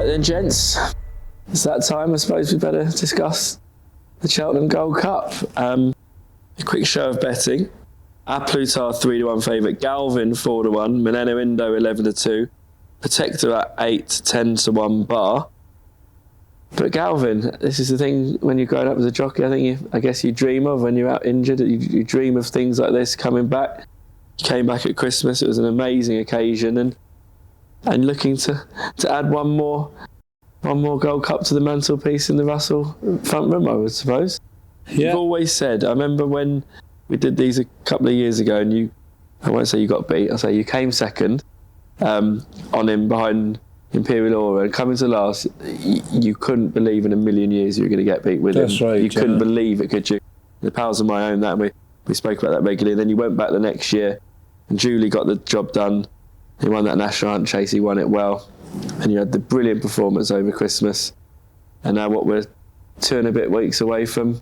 Right then, gents, it's that time. I suppose we better discuss the Cheltenham Gold Cup. A quick show of betting. Plutarch 3-1 favourite, Galvin 4-1, Minella Indo 11-2, Protektorat 8-10-1 bar. But Galvin, this is the thing when you're growing up as a jockey. I guess you dream of when you're out injured. You dream of things like this coming back. You came back at Christmas. It was an amazing occasion, and looking to add one more Gold Cup to the mantelpiece in the Russell front room, I would suppose. Yeah. You've always said. I remember when we did these a couple of years ago, and I won't say you got beat. I'll say you came second on him behind Imperial Aura, and coming to last, you couldn't believe in a million years you were going to get beat with him. That's right. You couldn't believe it, could you? The powers of my own, that we spoke about that regularly. And then you went back the next year, and Julie got the job done. He won that national ante chase. He won it well, and you had the brilliant performance over Christmas. And now what, we're 2 and a bit weeks away from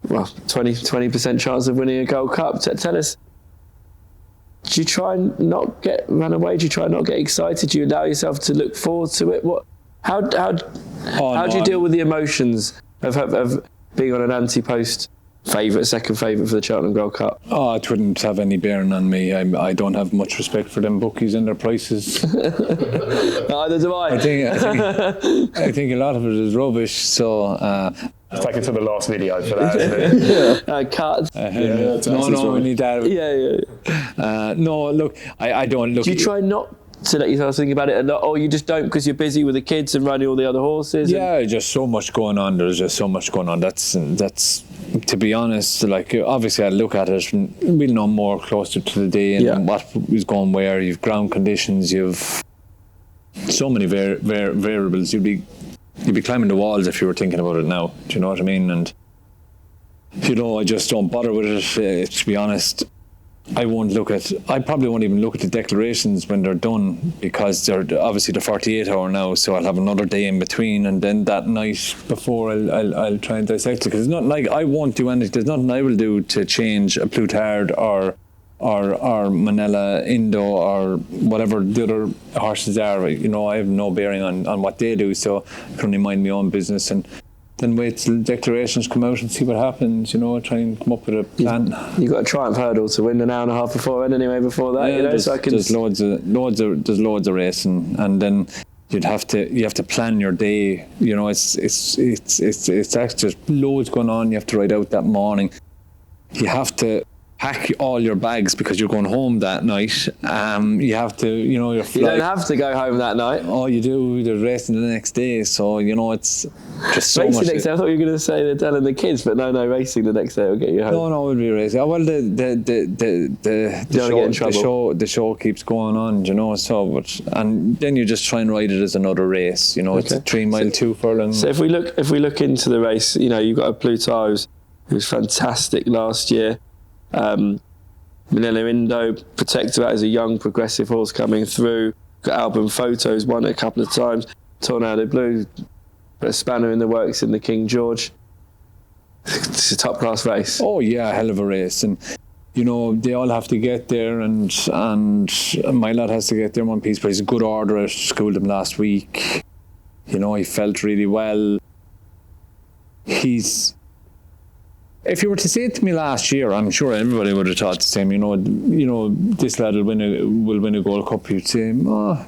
20% chance of winning a Gold Cup. Tell us. Do you try and not get run away? Do you try and not get excited? Do you allow yourself to look forward to it? How do you deal with the emotions of being on an ante-post second favourite for the Cheltenham Gold Cup? Oh, it wouldn't have any bearing on me. I don't have much respect for them bookies and their prices. Neither do I. I think a lot of it is rubbish. So. Take it to the last video for that, isn't it? Cut. We need that. Yeah. No, look, I don't look. Do you try not to let yourself think about it a lot, or you just don't because you're busy with the kids and running all the other horses? Yeah, just so much going on. There's just so much going on. That's to be honest. Like, obviously, I look at it and we'll know more closer to the day and what is going where. You've ground conditions. You've so many variables. You'd be climbing the walls if you were thinking about it now. Do you know what I mean? And I just don't bother with it. To be honest, I probably won't even look at the declarations when they're done, because they're obviously the 48 hour now, so I'll have another day in between, and then that night before I'll try and dissect it, because it's not like I won't do anything. There's nothing I will do to change a Plutarch or Minella Indo or whatever the other horses are. I have no bearing on what they do, so I can only mind my own business and then wait till declarations come out and see what happens. Try and come up with a plan. You've got a Triumph Hurdle to win an hour and a half before that. There's loads of racing, and then you have to plan your day. It's actually loads going on. You have to ride out that morning. You have to pack all your bags because you're going home that night. You have to, your flight. You don't have to go home that night. Oh, you do. They're racing the next day, so it's just so racing much. Next day. I thought you were going to say they're telling the kids, but no, racing the next day will get you home. No, it will be racing. Oh, well, the show keeps going on, So, and then you just try and ride it as another race. It's a 3 mile, 2 furlong. So if we look into the race, you've got a Plutarch who was fantastic last year. Minella Indo, Protektorat is a young progressive horse coming through. Got Album Photos, won it a couple of times. Tornado Blue, put a spanner in the works in the King George. It's a top class race. Oh yeah, hell of a race, and they all have to get there, and my lad has to get there in one piece. But he's a good order. I schooled him last week. He felt really well. If you were to say it to me last year, I'm sure everybody would have thought the same. This lad will win a Gold Cup. You'd say,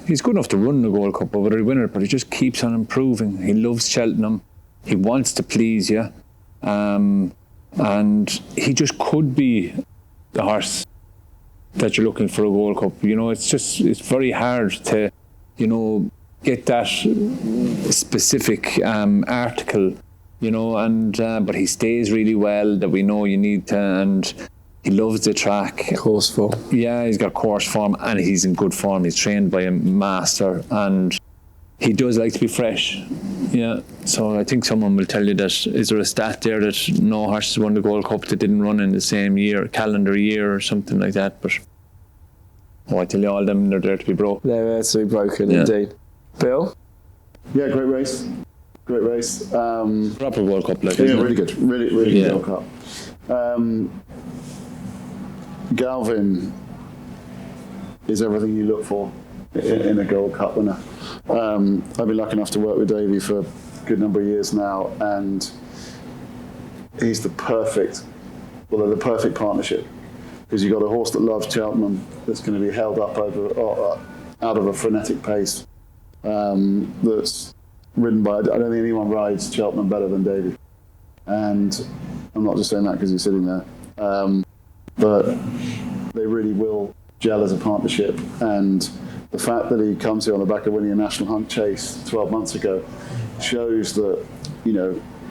he's good enough to run the Gold Cup, but whether he win it, but he just keeps on improving. He loves Cheltenham. He wants to please you, and he just could be the horse that you're looking for a Gold Cup. It's very hard to, get that specific article. But he stays really well, that we know you need to, and he loves the track. Course form. Yeah, he's got course form, and he's in good form. He's trained by a master, and he does like to be fresh. Yeah, so I think someone will tell you that, is there a stat there that no horses won the Gold Cup that didn't run in the same calendar year or something like that, but I tell you, all of them, they're there to be broken. They're there to be broken, indeed. Bill? Yeah, great race. Proper World Cup, really good, really good World Cup. Galvin is everything you look for in a Gold Cup winner. I've been lucky enough to work with Davy for a good number of years now, and he's the perfect partnership, because you've got a horse that loves Cheltenham that's going to be held up out of a frenetic pace, that's ridden by, I don't think anyone rides Cheltenham better than Davy. And I'm not just saying that because he's sitting there, but they really will gel as a partnership. And the fact that he comes here on the back of winning a National Hunt Chase 12 months ago shows that,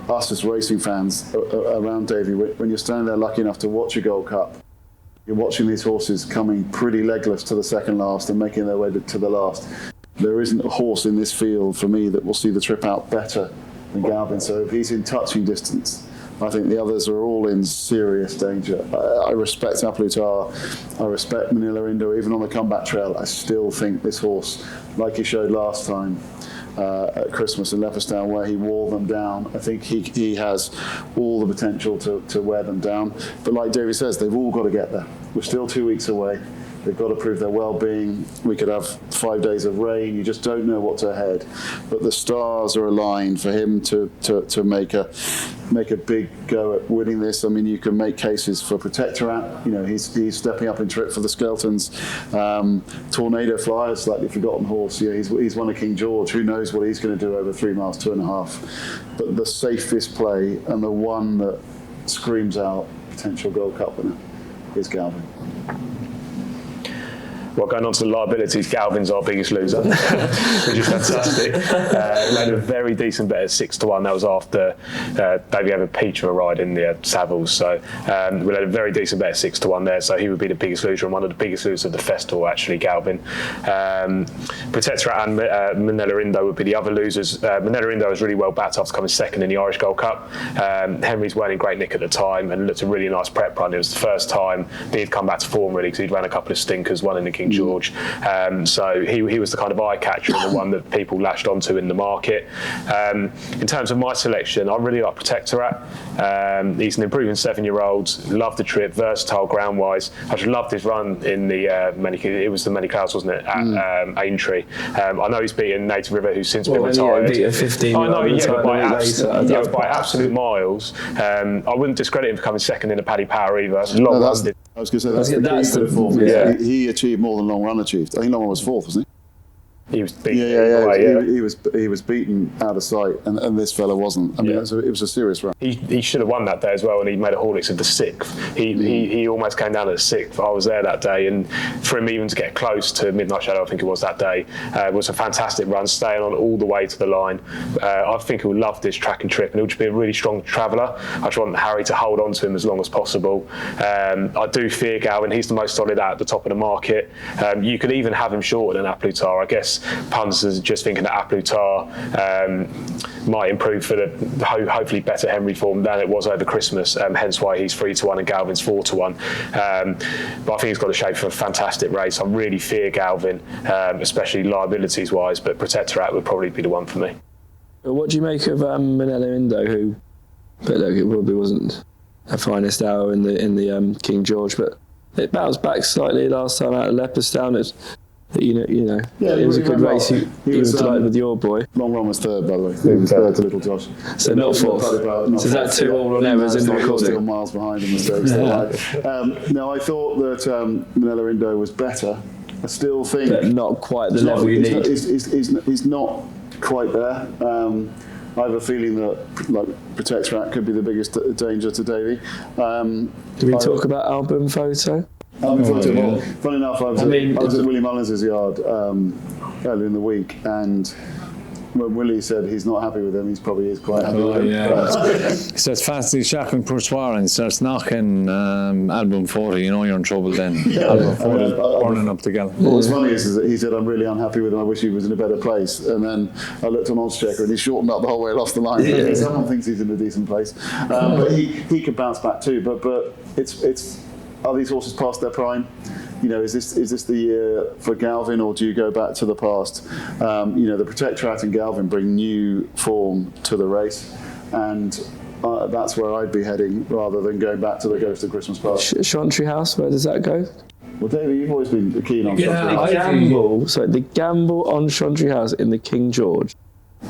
us as racing fans around Davy, when you're standing there lucky enough to watch a Gold Cup, you're watching these horses coming pretty legless to the second last and making their way to the last. There isn't a horse in this field for me that will see the trip out better than Galvin. So if he's in touching distance, I think the others are all in serious danger. I respect ante-post, I respect Minella Indo, even on the comeback trail. I still think this horse, like he showed last time at Christmas in Leopardstown, where he wore them down, I think he has all the potential to wear them down. But like David says, they've all got to get there. We're still 2 weeks away. They've got to prove their well-being. We could have 5 days of rain. You just don't know what's ahead. But the stars are aligned for him to make a big go at winning this. I mean, you can make cases for Protektorat. He's stepping up in trip for the Skeltons. Tornado Flyer, slightly forgotten horse. He's won a King George. Who knows what he's going to do over 3 miles, 2.5. But the safest play, and the one that screams out potential Gold Cup winner, is Galvin. Well, going on to the liabilities, Galvin's our biggest loser, which is fantastic. We made a very decent bet at 6-1. That was after Davy had a peach of a ride in the Savills. So we had a very decent bet at 6-1 there. So he would be the biggest loser, and one of the biggest losers of the festival, actually, Galvin. Protektorat and Minella Indo would be the other losers. Minella Indo was really well backed after coming second in the Irish Gold Cup. Henry's weren't in great nick at the time and looked a really nice prep run. It was the first time that he'd come back to form, really, because he'd ran a couple of stinkers, one in the King George. So he was the kind of eye catcher and the one that people latched onto in the market. In terms of my selection, I really like Protektorat. He's an improving 7-year-old, loved the trip, versatile ground wise. I just loved his run in the it was the Many Clouds, wasn't it, at Aintree. I know he's beaten Native River, who's since been retired. Beat a 15 I know, but by absolute miles. I wouldn't discredit him for coming second in a Paddy Power either. I was going to say that's the fourth. Yeah. He achieved more than Long Run achieved. I think Long Run was fourth, wasn't he? He was beaten. He was beaten out of sight, and this fella wasn't. I mean, it was a serious run. He should have won that day as well, and he made a Horlicks of the 6th. He almost came down at the 6th. I was there that day, and for him even to get close to Midnight Shadow, I think it was that day, was a fantastic run, staying on all the way to the line. I think he'll love this track and trip, and he'll just be a really strong traveller. I just want Harry to hold on to him as long as possible. I do fear Galvin. He's the most solid out at the top of the market. You could even have him shorter than ante-post. I guess punters are just thinking that ante-post might improve for the hopefully better Henry form than it was over Christmas, hence why he's 3-1 and Galvin's 4-1. But I think he's got a shape for a fantastic race. I really fear Galvin, especially liabilities wise, but Protektorat would probably be the one for me. What do you make of Minella Indo, who, but look, it probably wasn't her finest hour in the King George, but it bounced back slightly last time out of Leopardstown. It was a good race. He was delighted with your boy. Long Run was third, by the way. He was third to Little Josh. So not fourth. So is that 2 all-on errors in the recording? Still miles behind in mistakes. No, I thought that Minella Indo was better. I still think... But not quite the level you need. He's not quite there. I have a feeling that Protektorat could be the biggest danger to Davy. Did we talk about album photo? Funny enough, I was at Willie Mullins' yard earlier in the week, and when Willie said he's not happy with him, he probably is quite happy with him. Yeah. He says fancy shocking Poursoir and starts knocking album photo, you're in trouble then. Album photo burning up together. What's funny is that he said, I'm really unhappy with him, I wish he was in a better place. And then I looked on Oddschecker and he shortened up the whole way, lost the line. Yeah. Someone thinks he's in a decent place. But he could bounce back too. But it's are these horses past their prime? Is this the year for Galvin, or do you go back to the past? The Protektorat and Galvin bring new form to the race, and that's where I'd be heading rather than going back to the Ghost of Christmas Past. Chantry House, where does that go? Well, David, you've always been keen on the gamble on Chantry House in the King George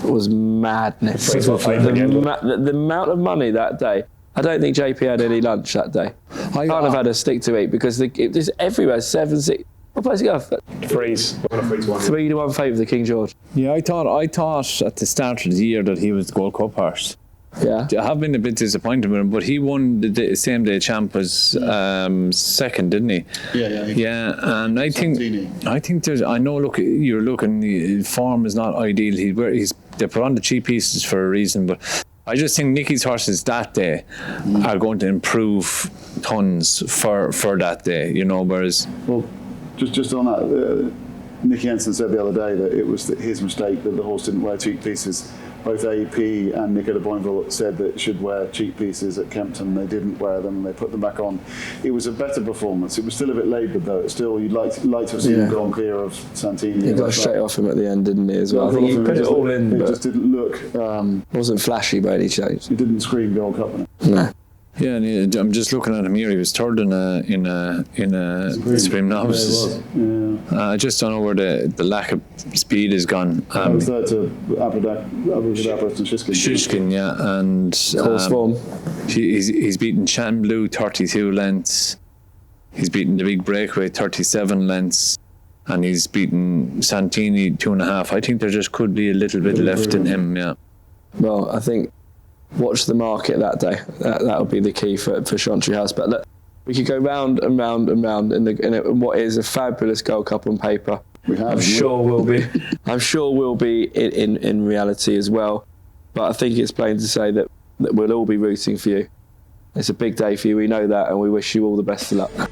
was madness. The amount of money that day. I don't think JP had any lunch that day. I can't have had a stick to eat because it was everywhere. 7, 6. What place you go? 3 to 1 favourite the King George. Yeah, I thought at the start of the year that he was the Gold Cup horse. Yeah, I have been a bit disappointed with him, but he won the same day champ was second, didn't he? Yeah, and I think there's. I know. Look, you're looking. The form is not ideal. They put on the cheap pieces for a reason, but I just think Nicky's horses that day are going to improve tons for that day. You know, whereas. Well, just on that, Nicky Henson said the other day that it was his mistake that the horse didn't wear cheap pieces. Both AP and Nico de Boinville said that it should wear cheap pieces at Kempton. They didn't wear them and they put them back on. It was a better performance. It was still a bit laboured though. Still, you'd like to have seen him gone clear of Santini. He got straight off him at the end, didn't he, as well? I think he put it all in, it but just didn't look... wasn't flashy by any chance. He didn't scream Gold Cup in it. No. Yeah, and I'm just looking at him here. He was third in a Supreme Novices. I just don't know where the lack of speed has gone. I was there to Abracadabra and Shishkin, yeah, and Course form. He's beaten Shan Blue 32 lengths. He's beaten the Big Breakaway 37 lengths, and he's beaten Santini 2.5. I think there just could be a little bit left in him. Yeah. Well, I think. Watch the market that day. That would be the key for Chantry House. But look, we could go round and round and round in what is a fabulous Gold Cup on paper. I'm sure we'll be in reality as well. But I think it's plain to say that we'll all be rooting for you. It's a big day for you. We know that, and we wish you all the best of luck.